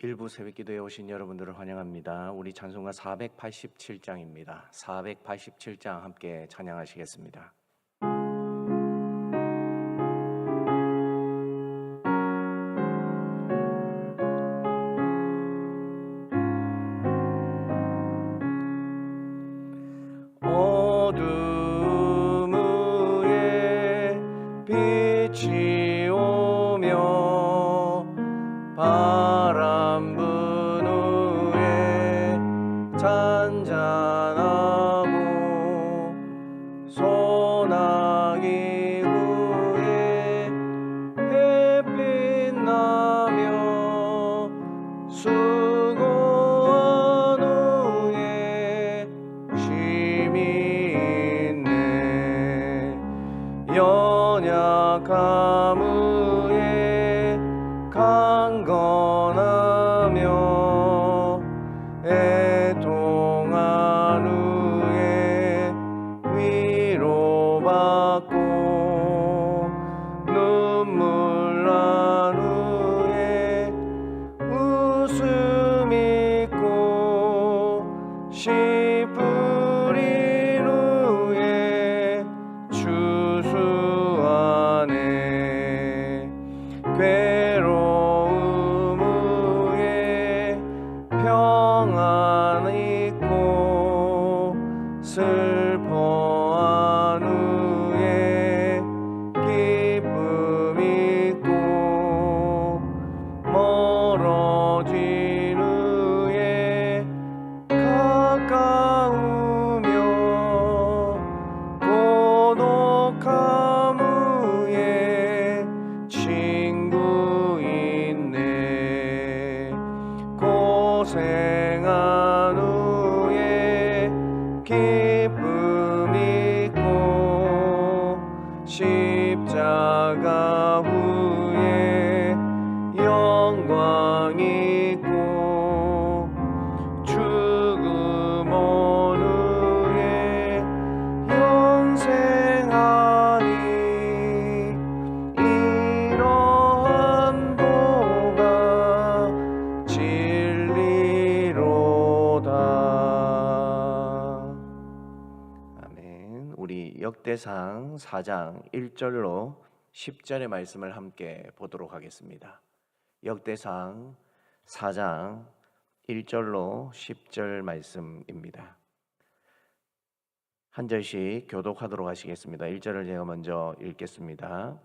일부 새벽기도에 오신 여러분들을 환영합니다. 우리 찬송가 487장입니다. 487장 함께 찬양하시겠습니다. 어둠 위에 빛이 오며 바람 분 후에 잔잔하고 소나기 후에 햇빛 나며 수고한 후에 쉼이 있네. 연약함 후에 강건하며 애통한 후에 위로받고 눈물 난 후에 웃음 있고 씨 뿌린 후에 추수하네. 괴로움 후에 평안 있고 슬퍼한 후에 기쁨 있고 멀어진 후에 가까우며 고독함 후에 친구 있네. 고생한 후에 기쁨 있고 십자가 후에 영광 있고 죽음 온 후에 영생하니. 이러한 도가 진리로다. 아멘. 우리 역대상 4장 1절로 10절의 말씀을 함께 보도록 하겠습니다. 역대상 4장 1절로 10절 말씀입니다. 한 절씩 교독하도록 하시겠습니다. 1절을 제가 먼저 읽겠습니다.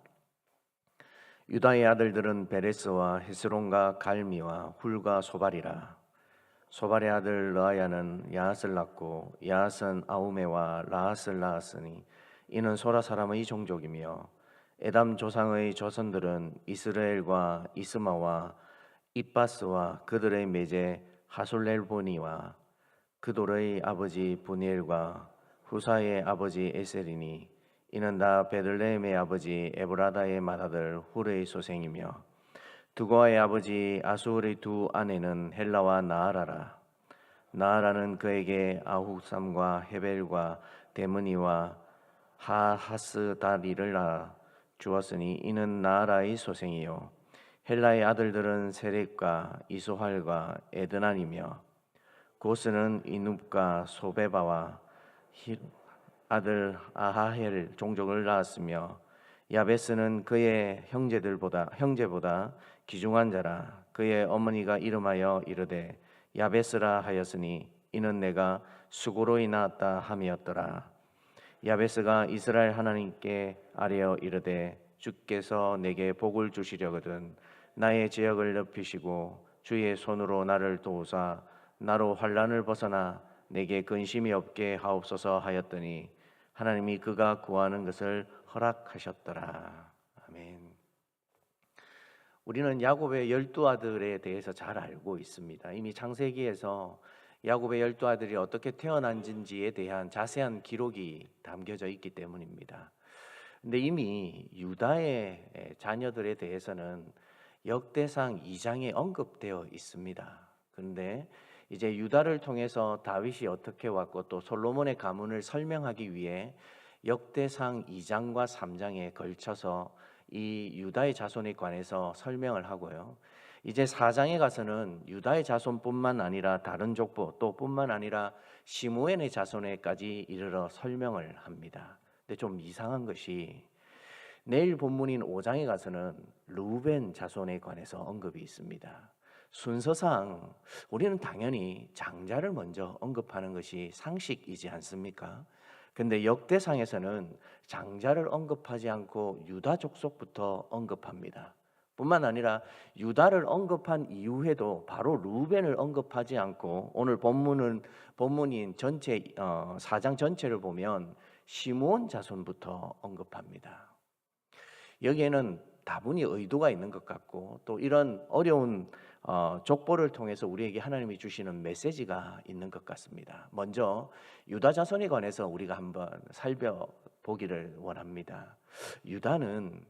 유다의 아들들은 베레스와 헤스론과 갈미와 훌과 소발이라. 소발의 아들 르아야는 야앗을 낳고 야앗은 아우메와 라앗을 낳았으니 이는 소라 사람의 종족이며 에담 조상의 조선들은 이스라엘과 이스마와 잇바스와 그들의 매제 하솔렐보니와 그돌의 아버지 부니엘과 후사의 아버지 에셀이니 이는 다 베들레헴의 아버지 에브라다의 맏아들 훌의 소생이며 두고아의 아버지 아수르의 두 아내는 헬라와 나아라라. 나아라는 그에게 아후삼과 헤벨과 데므니와 하하스다리를 낳아 주었으니 이는 나아라의 소생이요 헬라의 아들들은 세렉과 이소할과 에드난이며 고스는 이눕과 소베바와 아들 아하헬 종족을 낳았으며 야베스는 그의 형제보다 귀중한 자라. 그의 어머니가 이름하여 이르되 야베스라 하였으니 이는 내가 수고로 낳았다 함이었더라. 야베스가 이스라엘 하나님께 아뢰어 이르되 주께서 내게 복을 주시려거든 나의 지역을 넓히시고 주의 손으로 나를 도우사 나로 환난을 벗어나 내게 근심이 없게 하옵소서 하였더니 하나님이 그가 구하는 것을 허락하셨더라. 아멘. 우리는 야곱의 12아들에 대해서 잘 알고 있습니다. 이미 창세기에서 야곱의 12아들이 어떻게 태어난지에 대한 자세한 기록이 담겨져 있기 때문입니다. 근데 이미 유다의 자녀들에 대해서는 역대상 2장에 언급되어 있습니다. 그런데 이제 유다를 통해서 다윗이 어떻게 왔고 또 솔로몬의 가문을 설명하기 위해 역대상 2장과 3장에 걸쳐서 이 유다의 자손에 관해서 설명을 하고요. 이제 4장에 가서는 유다의 자손뿐만 아니라 다른 족보 또 뿐만 아니라 시므온의 자손에까지 이르러 설명을 합니다. 근데 좀 이상한 것이 내일 본문인 5장에 가서는 르우벤 자손에 관해서 언급이 있습니다. 순서상 우리는 당연히 장자를 먼저 언급하는 것이 상식이지 않습니까? 근데 역대상에서는 장자를 언급하지 않고 유다 족속부터 언급합니다. 뿐만 아니라 유다를 언급한 이후에도 바로 르우벤을 언급하지 않고 오늘 본문인 전체 4장 전체를 보면 시므온 자손부터 언급합니다. 여기에는 다분히 의도가 있는 것 같고 또 이런 어려운 족보를 통해서 우리에게 하나님이 주시는 메시지가 있는 것 같습니다. 먼저 유다 자손에 관해서 우리가 한번 살펴보기를 원합니다. 유다는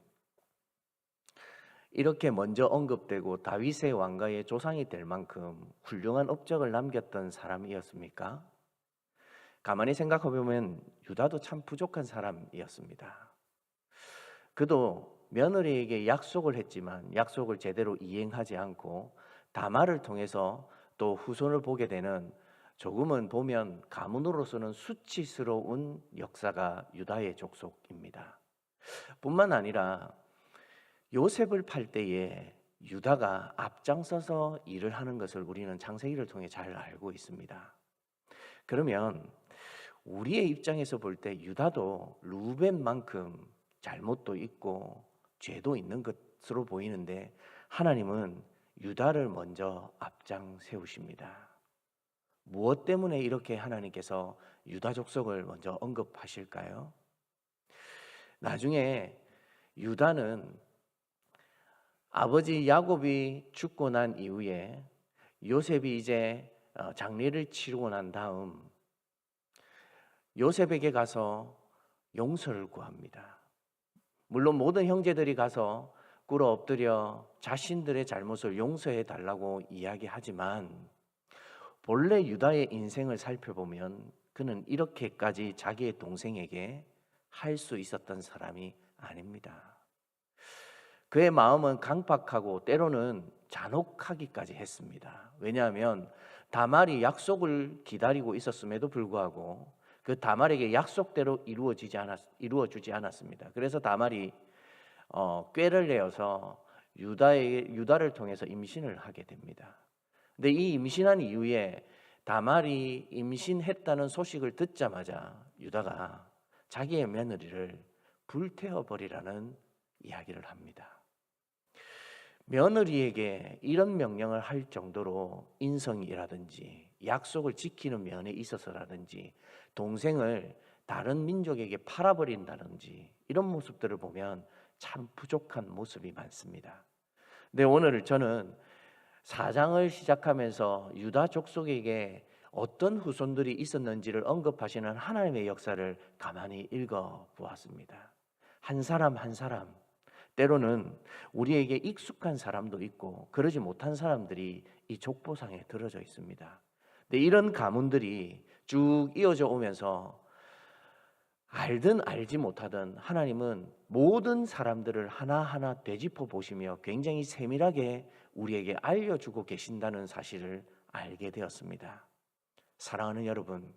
이렇게 먼저 언급되고 다윗의 왕가의 조상이 될 만큼 훌륭한 업적을 남겼던 사람이었습니까? 가만히 생각해 보면 유다도 참 부족한 사람이었습니다. 그도 며느리에게 약속을 했지만 약속을 제대로 이행하지 않고 다말을 통해서 또 후손을 보게 되는 조금은 보면 가문으로서는 수치스러운 역사가 유다의 족속입니다. 뿐만 아니라 요셉을 팔 때에 유다가 앞장서서 일을 하는 것을 우리는 창세기를 통해 잘 알고 있습니다. 그러면 우리의 입장에서 볼 때 유다도 르우벤만큼 잘못도 있고 죄도 있는 것으로 보이는데 하나님은 유다를 먼저 앞장 세우십니다. 무엇 때문에 이렇게 하나님께서 유다 족속을 먼저 언급하실까요? 나중에 유다는 아버지 야곱이 죽고 난 이후에 요셉이 이제 장례를 치르고 난 다음 요셉에게 가서 용서를 구합니다. 물론 모든 형제들이 가서 꿇어 엎드려 자신들의 잘못을 용서해 달라고 이야기하지만 본래 유다의 인생을 살펴보면 그는 이렇게까지 자기의 동생에게 할 수 있었던 사람이 아닙니다. 그의 마음은 강박하고 때로는 잔혹하기까지 했습니다. 왜냐하면 다말이 약속을 기다리고 있었음에도 불구하고 그 다말에게 약속대로 이루어주지 않았습니다. 그래서 다말이 꾀를 내어서 유다를 통해서 임신을 하게 됩니다. 근데 이 임신한 이후에 다말이 임신했다는 소식을 듣자마자 유다가 자기의 며느리를 불태워버리라는 이야기를 합니다. 며느리에게 이런 명령을 할 정도로 인성이라든지 약속을 지키는 면에 있어서라든지 동생을 다른 민족에게 팔아버린다든지 이런 모습들을 보면 참 부족한 모습이 많습니다. 근데 오늘 저는 4장을 시작하면서 유다 족속에게 어떤 후손들이 있었는지를 언급하시는 하나님의 역사를 가만히 읽어보았습니다. 한 사람 한 사람 때로는 우리에게 익숙한 사람도 있고 그러지 못한 사람들이 이 족보상에 들어져 있습니다. 근데 이런 가문들이 쭉 이어져 오면서 알든 알지 못하든 하나님은 모든 사람들을 하나하나 되짚어 보시며 굉장히 세밀하게 우리에게 알려주고 계신다는 사실을 알게 되었습니다. 사랑하는 여러분,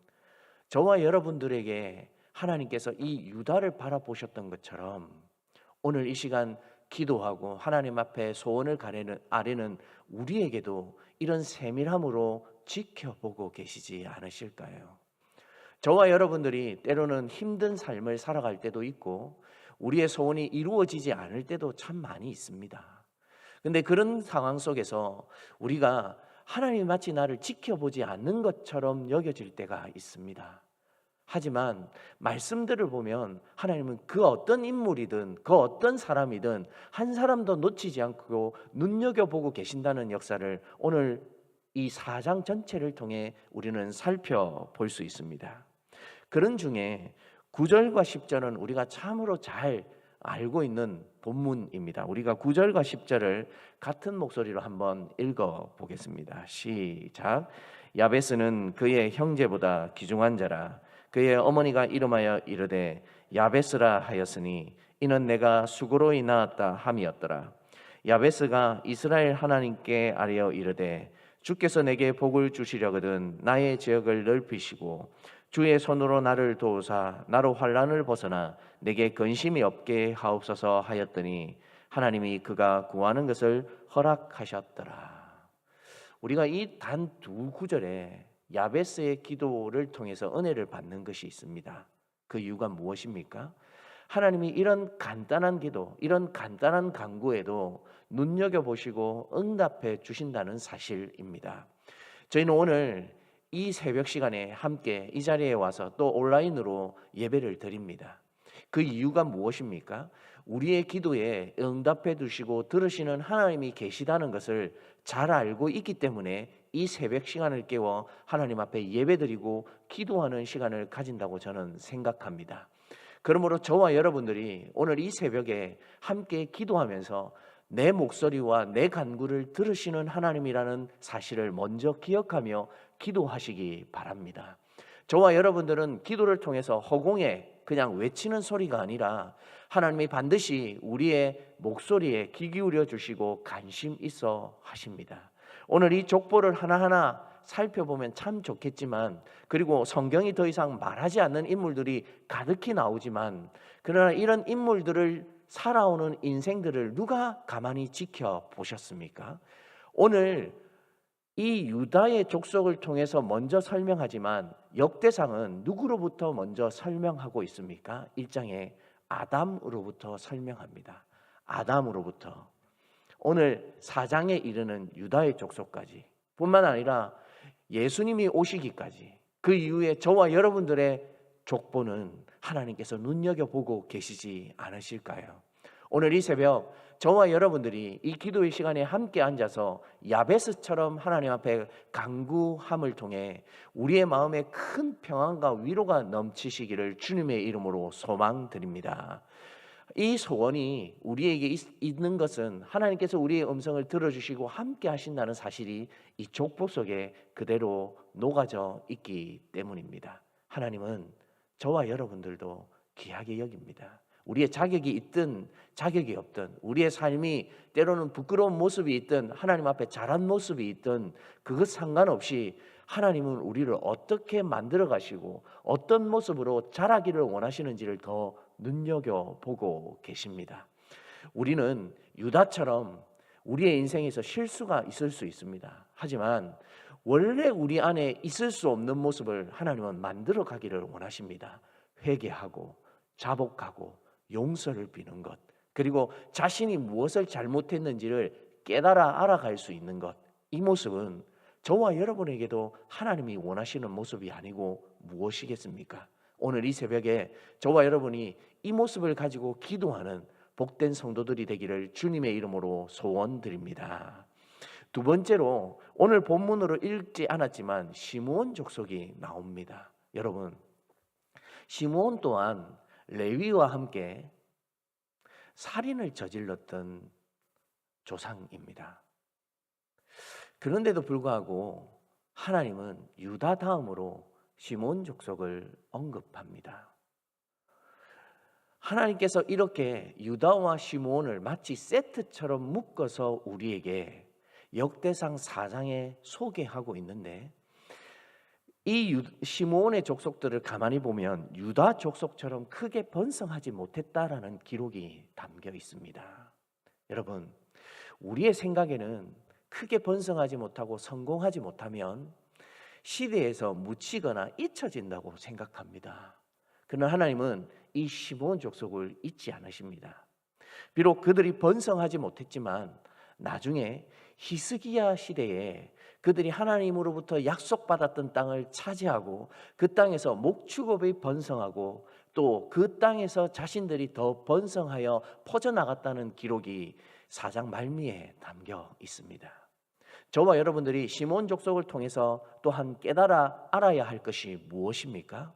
저와 여러분들에게 하나님께서 이 유다를 바라보셨던 것처럼 오늘 이 시간 기도하고 하나님 앞에 소원을 아뢰는 우리에게도 이런 세밀함으로 지켜보고 계시지 않으실까요? 저와 여러분들이 때로는 힘든 삶을 살아갈 때도 있고 우리의 소원이 이루어지지 않을 때도 참 많이 있습니다. 근데 그런 상황 속에서 우리가 하나님이 마치 나를 지켜보지 않는 것처럼 여겨질 때가 있습니다. 하지만 말씀들을 보면 하나님은 그 어떤 인물이든 그 어떤 사람이든 한 사람도 놓치지 않고 눈여겨보고 계신다는 역사를 오늘 이 4장 전체를 통해 우리는 살펴볼 수 있습니다. 그런 중에 9절과 10절은 우리가 참으로 잘 알고 있는 본문입니다. 우리가 9절과 10절을 같은 목소리로 한번 읽어보겠습니다. 시작. 야베스는 그의 형제보다 귀중한 자라. 그의 어머니가 이름하여 이르되 야베스라 하였으니 이는 내가 수고로이 낳았다 함이었더라. 야베스가 이스라엘 하나님께 아뢰어 이르되 주께서 내게 복을 주시려거든 나의 지역을 넓히시고 주의 손으로 나를 도우사 나로 환난을 벗어나 내게 근심이 없게 하옵소서 하였더니 하나님이 그가 구하는 것을 허락하셨더라. 우리가 이 단 두 구절에 야베스의 기도를 통해서 은혜를 받는 것이 있습니다. 그 이유가 무엇입니까? 하나님이 이런 간단한 기도, 이런 간단한 간구에도 눈여겨보시고 응답해 주신다는 사실입니다. 저희는 오늘 이 새벽 시간에 함께 이 자리에 와서 또 온라인으로 예배를 드립니다. 그 이유가 무엇입니까? 우리의 기도에 응답해 주시고 들으시는 하나님이 계시다는 것을 잘 알고 있기 때문에 이 새벽 시간을 깨워 하나님 앞에 예배드리고 기도하는 시간을 가진다고 저는 생각합니다. 그러므로 저와 여러분들이 오늘 이 새벽에 함께 기도하면서 내 목소리와 내 간구를 들으시는 하나님이라는 사실을 먼저 기억하며 기도하시기 바랍니다. 저와 여러분들은 기도를 통해서 허공에 그냥 외치는 소리가 아니라 하나님이 반드시 우리의 목소리에 귀 기울여 주시고 관심 있어 하십니다. 오늘 이 족보를 하나하나 살펴보면 참 좋겠지만, 그리고 성경이 더 이상 말하지 않는 인물들이 가득히 나오지만, 그러나 이런 인물들을 살아오는 인생들을 누가 가만히 지켜보셨습니까? 오늘 이 유다의 족속을 통해서 먼저 설명하지만 역대상은 누구로부터 먼저 설명하고 있습니까? 1장에 아담으로부터 설명합니다. 아담으로부터 오늘 4장에 이르는 유다의 족속까지 뿐만 아니라 예수님이 오시기까지 그 이후에 저와 여러분들의 족보는 하나님께서 눈여겨보고 계시지 않으실까요? 오늘 이 새벽 저와 여러분들이 이 기도의 시간에 함께 앉아서 야베스처럼 하나님 앞에 간구함을 통해 우리의 마음에 큰 평안과 위로가 넘치시기를 주님의 이름으로 소망드립니다. 이 소원이 우리에게 있는 것은 하나님께서 우리의 음성을 들어주시고 함께 하신다는 사실이 이 족보 속에 그대로 녹아져 있기 때문입니다. 하나님은 저와 여러분들도 귀하게 여깁니다. 우리의 자격이 있든 자격이 없든, 우리의 삶이 때로는 부끄러운 모습이 있든 하나님 앞에 잘한 모습이 있든 그것 상관없이 하나님은 우리를 어떻게 만들어 가시고 어떤 모습으로 자라기를 원하시는지를 더 눈여겨보고 계십니다. 우리는 유다처럼 우리의 인생에서 실수가 있을 수 있습니다. 하지만 원래 우리 안에 있을 수 없는 모습을 하나님은 만들어 가기를 원하십니다. 회개하고 자복하고 용서를 비는 것, 그리고 자신이 무엇을 잘못했는지를 깨달아 알아갈 수 있는 것, 이 모습은 저와 여러분에게도 하나님이 원하시는 모습이 아니고 무엇이겠습니까? 오늘 이 새벽에 저와 여러분이 이 모습을 가지고 기도하는 복된 성도들이 되기를 주님의 이름으로 소원드립니다. 두 번째로 오늘 본문으로 읽지 않았지만 시므온 족속이 나옵니다. 여러분, 시므온 또한 레위와 함께 살인을 저질렀던 조상입니다. 그런데도 불구하고 하나님은 유다 다음으로 시므온 족속을 언급합니다. 하나님께서 이렇게 유다와 시므온을 마치 세트처럼 묶어서 우리에게 역대상 4장에 소개하고 있는데, 이 시므온의 족속들을 가만히 보면 유다 족속처럼 크게 번성하지 못했다라는 기록이 담겨 있습니다. 여러분, 우리의 생각에는 크게 번성하지 못하고 성공하지 못하면 시대에서 묻히거나 잊혀진다고 생각합니다. 그러나 하나님은 이 시므온 족속을 잊지 않으십니다. 비록 그들이 번성하지 못했지만 나중에 히스기야 시대에 그들이 하나님으로부터 약속받았던 땅을 차지하고 그 땅에서 목축업이 번성하고 또 그 땅에서 자신들이 더 번성하여 퍼져나갔다는 기록이 4장 말미에 담겨 있습니다. 저와 여러분들이 시므온 족속을 통해서 또한 깨달아 알아야 할 것이 무엇입니까?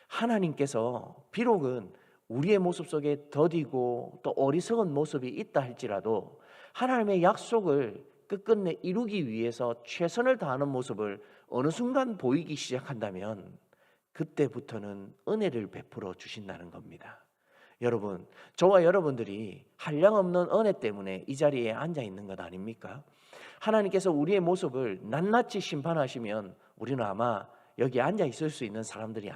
하나님께서 비록은 우리의 모습 속에 더디고 또 어리석은 모습이 있다 할지라도 하나님의 약속을 끝끝내 이루기 위해서 최선을 다하는 모습을 어느 순간 보이기 시작한다면 그때부터는 은혜를 베풀어 주신다는 겁니다. 여러분, 저와 여러분들이 한량없는 은혜 때문에 이 자리에 앉아 있는 것 아닙니까? 하나님께서 우리의 모습을 낱낱이 심판하시면 우리는 아마 여기 앉아 있을 수 있는 사람들이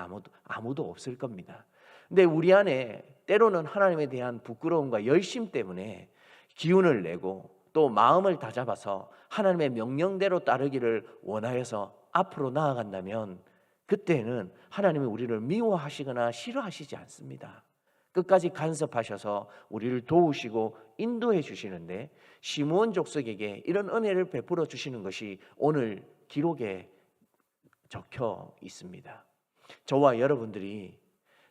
아무도 없을 겁니다. 근데 우리 안에 때로는 하나님에 대한 부끄러움과 열심 때문에 기운을 내고 또 마음을 다잡아서 하나님의 명령대로 따르기를 원하여서 앞으로 나아간다면 그때는 하나님이 우리를 미워하시거나 싫어하시지 않습니다. 끝까지 간섭하셔서 우리를 도우시고 인도해 주시는데 시므온 족속에게 이런 은혜를 베풀어 주시는 것이 오늘 기록에 적혀 있습니다. 저와 여러분들이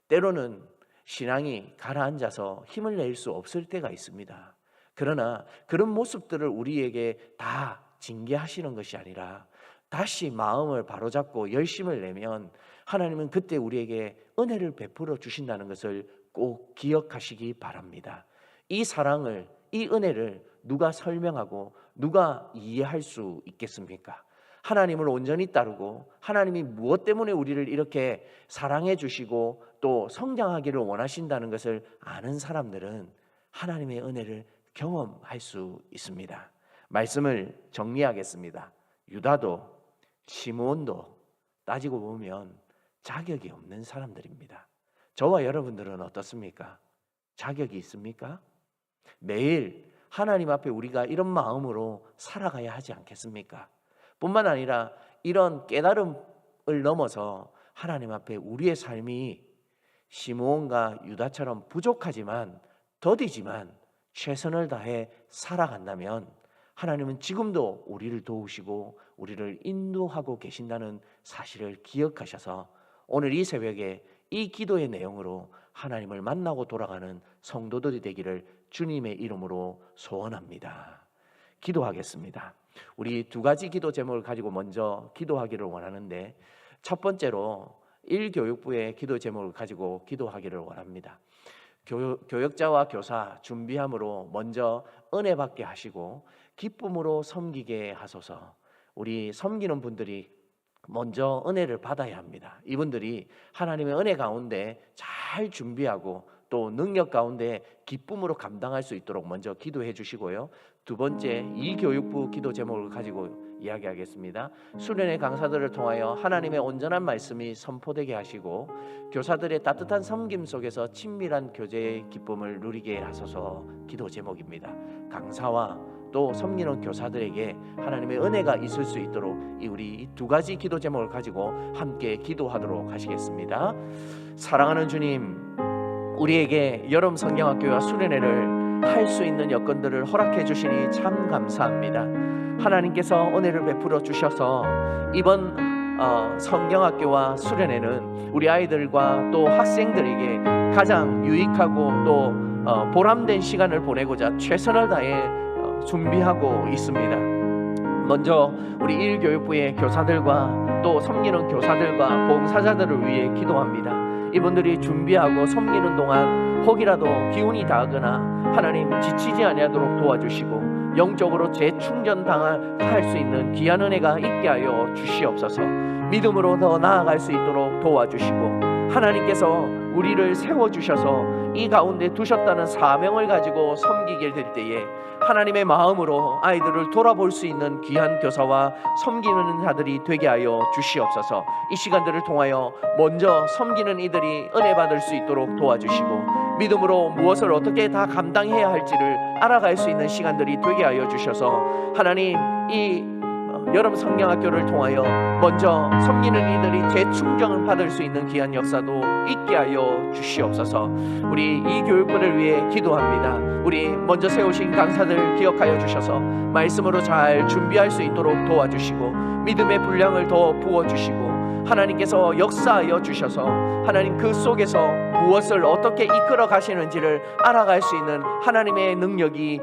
때로는 신앙이 가라앉아서 힘을 낼 수 없을 때가 있습니다. 그러나 그런 모습들을 우리에게 다 징계하시는 것이 아니라 다시 마음을 바로잡고 열심을 내면 하나님은 그때 우리에게 은혜를 베풀어 주신다는 것을 꼭 기억하시기 바랍니다. 이 사랑을, 이 은혜를 누가 설명하고 누가 이해할 수 있겠습니까? 하나님을 온전히 따르고 하나님이 무엇 때문에 우리를 이렇게 사랑해 주시고 또 성장하기를 원하신다는 것을 아는 사람들은 하나님의 은혜를 경험할 수 있습니다. 말씀을 정리하겠습니다. 유다도 시므온도 따지고 보면 자격이 없는 사람들입니다. 저와 여러분들은 어떻습니까? 자격이 있습니까? 매일 하나님 앞에 우리가 이런 마음으로 살아가야 하지 않겠습니까? 뿐만 아니라 이런 깨달음을 넘어서 하나님 앞에 우리의 삶이 시므온과 유다처럼 부족하지만 더디지만 최선을 다해 살아간다면 하나님은 지금도 우리를 도우시고 우리를 인도하고 계신다는 사실을 기억하셔서 오늘 이 새벽에 이 기도의 내용으로 하나님을 만나고 돌아가는 성도들이 되기를 주님의 이름으로 소원합니다. 기도하겠습니다. 우리 두 가지 기도 제목을 가지고 먼저 기도하기를 원하는데 첫 번째로 1교육부의 기도 제목을 가지고 기도하기를 원합니다. 교역자와 교사 준비함으로 먼저 은혜 받게 하시고 기쁨으로 섬기게 하소서. 우리 섬기는 분들이 먼저 은혜를 받아야 합니다. 이분들이 하나님의 은혜 가운데 잘 준비하고 또 능력 가운데 기쁨으로 감당할 수 있도록 먼저 기도해 주시고요. 두 번째, 이 교육부 기도 제목을 가지고 이야기하겠습니다. 수련회 강사들을 통하여 하나님의 온전한 말씀이 선포되게 하시고 교사들의 따뜻한 섬김 속에서 친밀한 교제의 기쁨을 누리게 하소서. 기도 제목입니다. 강사와 또 섬기는 교사들에게 하나님의 은혜가 있을 수 있도록 우리 두 가지 기도 제목을 가지고 함께 기도하도록 하시겠습니다. 사랑하는 주님, 우리에게 여름 성경학교와 수련회를 할 수 있는 여건들을 허락해 주시니 참 감사합니다. 하나님께서 은혜를 베풀어 주셔서 이번 성경학교와 수련회는 우리 아이들과 또 학생들에게 가장 유익하고 또 보람된 시간을 보내고자 최선을 다해 준비하고 있습니다. 먼저 우리 1교육부의 교사들과 또 섬기는 교사들과 봉사자들을 위해 기도합니다. 이분들이 준비하고 섬기는 동안 혹이라도 기운이 닿거나 하나님 지치지 아니하도록 도와주시고 영적으로 재충전당할 수 있는 귀한 은혜가 있게 하여 주시옵소서. 믿음으로 더 나아갈 수 있도록 도와주시고 하나님께서 우리를 세워주셔서 이 가운데 두셨다는 사명을 가지고 섬기게 될 때에 하나님의 마음으로 아이들을 돌아볼 수 있는 귀한 교사와 섬기는 자들이 되게 하여 주시옵소서. 이 시간들을 통하여 먼저 섬기는 이들이 은혜 받을 수 있도록 도와주시고 믿음으로 무엇을 어떻게 다 감당해야 할지를 알아갈 수 있는 시간들이 되게 하여 주셔서 하나님 이 여름 성경학교를 통하여 먼저 섬기는 이들이 재충전을 받을 수 있는 귀한 역사도 있게 하여 주시옵소서. 우리 이 교육부를 위해 기도합니다. 우리 먼저 세우신 강사들 기억하여 주셔서 말씀으로 잘 준비할 수 있도록 도와주시고 믿음의 분량을 더 부어주시고 하나님께서 역사하여 주셔서 하나님 그 속에서 무엇을 어떻게 이끌어 가시는지를 알아갈 수 있는 하나님의 능력이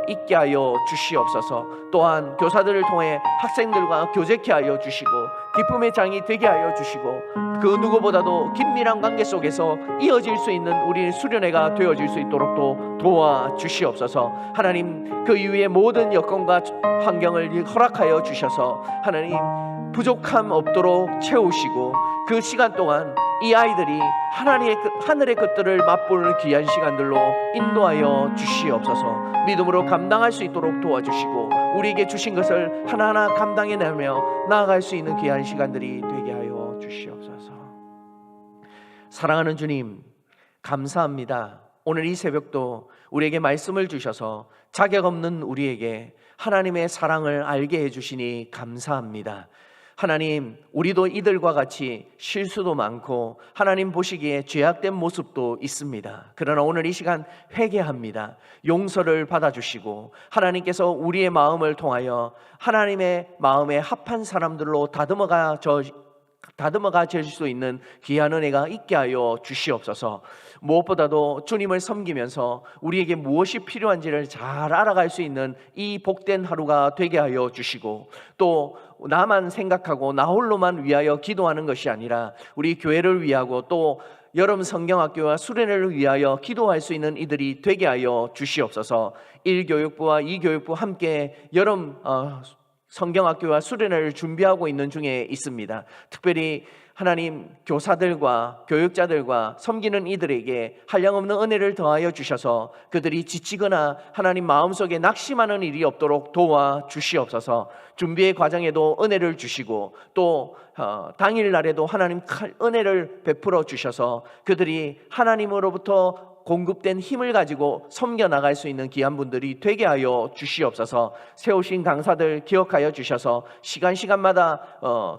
있게 하여 주시옵소서. 또한 교사들을 통해 학생들과 교제케 하여 주시고 기쁨의 장이 되게 하여 주시고 그 누구보다도 긴밀한 관계 속에서 이어질 수 있는 우리 수련회가 되어질 수 있도록 또 도와주시옵소서. 하나님 그 이후의 모든 여건과 환경을 허락하여 주셔서 하나님 부족함 없도록 채우시고 그 시간 동안 이 아이들이 하늘의 것들을 맛보는 귀한 시간들로 인도하여 주시옵소서. 믿음으로 감당할 수 있도록 도와주시고 우리에게 주신 것을 하나하나 감당해내며 나아갈 수 있는 귀한 시간들이 되게 하여 주시옵소서. 사랑하는 주님, 감사합니다. 오늘 이 새벽도 우리에게 말씀을 주셔서 자격 없는 우리에게 하나님의 사랑을 알게 해주시니 감사합니다. 하나님, 우리도 이들과 같이 실수도 많고 하나님 보시기에 죄악된 모습도 있습니다. 그러나 오늘 이 시간 회개합니다. 용서를 받아주시고 하나님께서 우리의 마음을 통하여 하나님의 마음에 합한 사람들로 다듬어가 질 수 있는 귀한 은혜가 있게 하여 주시옵소서. 무엇보다도 주님을 섬기면서 우리에게 무엇이 필요한지를 잘 알아갈 수 있는 이 복된 하루가 되게 하여 주시고, 또 나만 생각하고 나 홀로만 위하여 기도하는 것이 아니라 우리 교회를 위하고 또 여름 성경학교와 수련회를 위하여 기도할 수 있는 이들이 되게 하여 주시옵소서. 1교육부와 2교육부 함께 여름 성경학교와 수련회를 준비하고 있는 중에 있습니다. 특별히 하나님, 교사들과 교육자들과 섬기는 이들에게 한량없는 은혜를 더하여 주셔서 그들이 지치거나 하나님 마음속에 낙심하는 일이 없도록 도와주시옵소서. 준비의 과정에도 은혜를 주시고 또 당일날에도 하나님 은혜를 베풀어 주셔서 그들이 하나님으로부터 공급된 힘을 가지고 섬겨나갈 수 있는 귀한 분들이 되게 하여 주시옵소서. 세우신 강사들 기억하여 주셔서 시간마다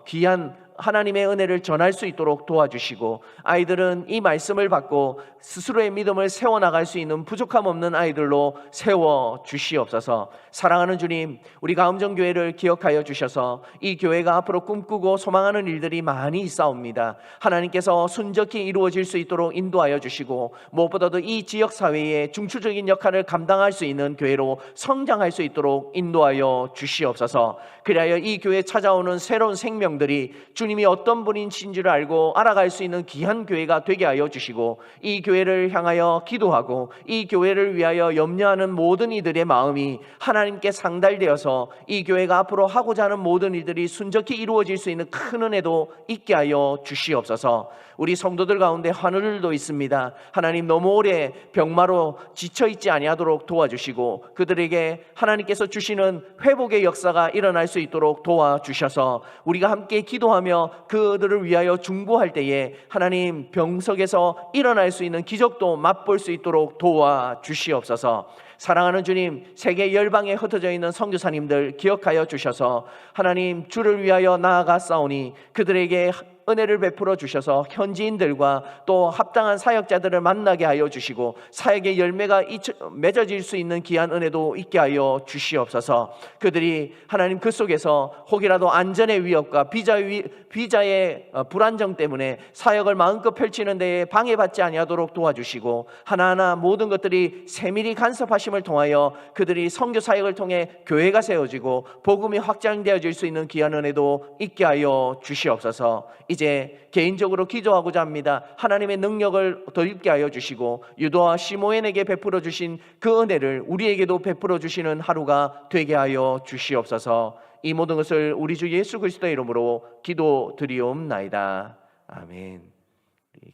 귀한 하나님의 은혜를 전할 수 있도록 도와주시고, 아이들은 이 말씀을 받고 스스로의 믿음을 세워나갈 수 있는 부족함 없는 아이들로 세워주시옵소서. 사랑하는 주님, 우리 가음정교회를 기억하여 주셔서 이 교회가 앞으로 꿈꾸고 소망하는 일들이 많이 있사옵니다. 하나님께서 순적히 이루어질 수 있도록 인도하여 주시고, 무엇보다도 이 지역사회의 중추적인 역할을 감당할 수 있는 교회로 성장할 수 있도록 인도하여 주시옵소서. 그리하여 이 교회에 찾아오는 새로운 생명들이 주님이 어떤 분이신지를 알고 알아갈 수 있는 귀한 교회가 되게 하여 주시고, 이 교회를 향하여 기도하고 이 교회를 위하여 염려하는 모든 이들의 마음이 하나님께 상달되어서 이 교회가 앞으로 하고자 하는 모든 일들이 순적히 이루어질 수 있는 큰 은혜도 있게 하여 주시옵소서. 우리 성도들 가운데 환우들도 있습니다. 하나님, 너무 오래 병마로 지쳐있지 아니하도록 도와주시고 그들에게 하나님께서 주시는 회복의 역사가 일어날 수 있도록 도와주셔서 우리가 함께 기도하며 그들을 위하여 중보할 때에 하나님 병석에서 일어날 수 있는 기적도 맛볼 수 있도록 도와주시옵소서. 사랑하는 주님, 세계 열방에 흩어져 있는 선교사님들 기억하여 주셔서 하나님, 주를 위하여 나아가싸우니 그들에게 은혜를 베풀어 주셔서 현지인들과 또 합당한 사역자들을 만나게 하여 주시고 사역의 열매가 맺어질 수 있는 귀한 은혜도 있게 하여 주시옵소서. 그들이 하나님 그 속에서 혹이라도 안전의 위협과 비자의 불안정 때문에 사역을 마음껏 펼치는 데에 방해받지 아니하도록 도와주시고 하나하나 모든 것들이 세밀히 간섭하심을 통하여 그들이 선교 사역을 통해 교회가 세워지고 복음이 확장되어질 수 있는 귀한 은혜도 있게 하여 주시옵소서. 이제 개인적으로 기도하고자 합니다. 하나님의 능력을 더 입게 하여 주시고 유도와 시모엔에게 베풀어 주신 그 은혜를 우리에게도 베풀어 주시는 하루가 되게 하여 주시옵소서. 이 모든 것을 우리 주 예수 그리스도의 이름으로 기도드리옵나이다. 아멘.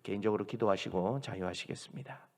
개인적으로 기도하시고 자유하시겠습니다.